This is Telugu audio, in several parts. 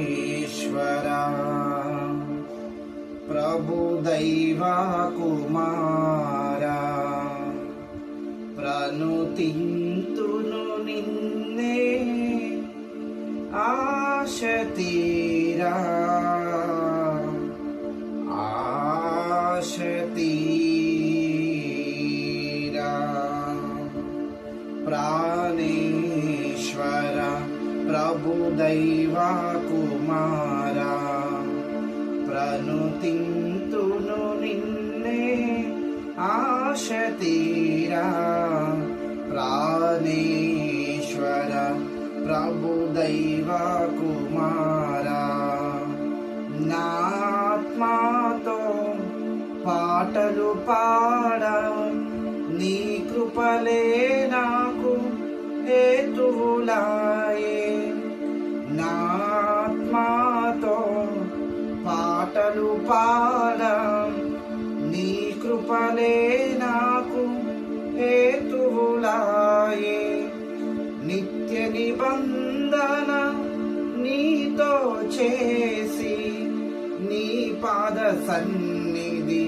ईश्वरा प्रभु दैवा कुमारा प्रणुतिंतुनु निन्ने आशतीरा प्राणेश्वरा प्रभु दैवा कुमारा प्रणुतिंतुनु निन्ने आशतीरा प्राणेश्वरा प्रभु दैवा कुमारा नात्मातो పాటలు పాడా నీ కృపలే నాకు హేతువులాయే నా ఆత్మతో పాటలు పాడా నీ కృపలే నాకు హేతువులాయే నిత్య నిబంధన నీతో చేసి నీ పాద సన్నిధి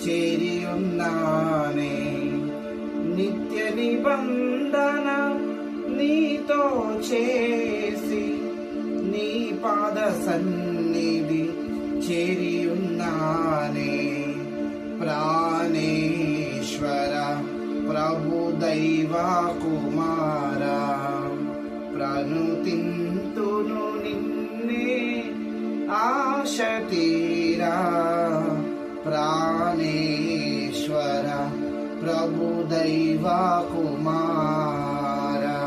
చేరి ఉన్నానే నిత్య నిబంధన నీతో చేసి నీ పాద సన్నిధి చేరి ఉన్నానే ప్రాణేశ్వర ప్రభు దైవా కుమారా ప్రణుతింతును నిన్నే ఆశతీరా ప్రాణేశ్వర ప్రభు దైవా కుమారా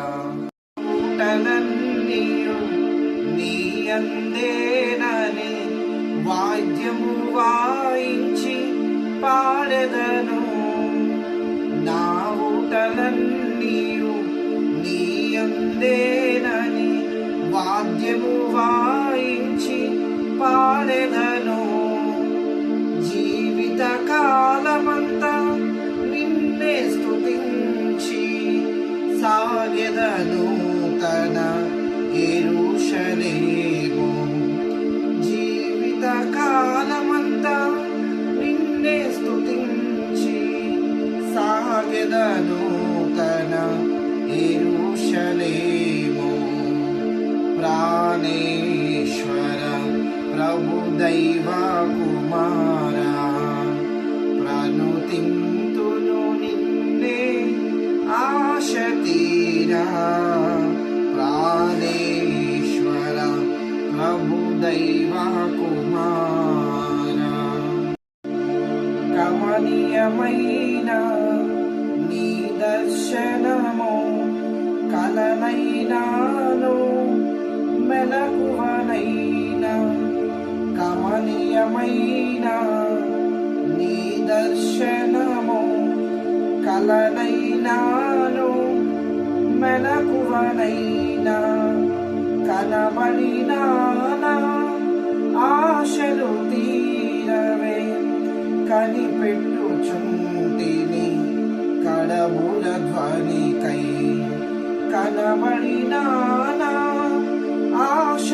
ఊటలన్నీయు నీ అందేనని వాద్యము వాయించి పాడెదను నా ఊటలన్నీయు నీ అందేనని వాద్యము వాయించి పాడెదను జీవిత కాలమంతా నిన్నే స్తుతించి సాగెదను తన యెరూషలేము జీవిత కాలమంతా నిన్నే స్తుతించి సాగెదను తన యెరూషలేము ప్రాణేశ్వర ప్రభు దైవా కుమారా ప్రణుతింతును నిన్నే ఆశతీరా ప్రాణేశ్వర ప్రభు దైవా కుమారా కమనీయమైన నీ దర్శనము కలనైనాను మెలకువనైనా కమనీయమైన నీ దర్శనము కలనైనాను మెలకువనైనా కనబడినా ఆశలు తీరవే కనిపెట్టుచుంటిని కడబుల ధ్వనికై కనబడినా ఆశ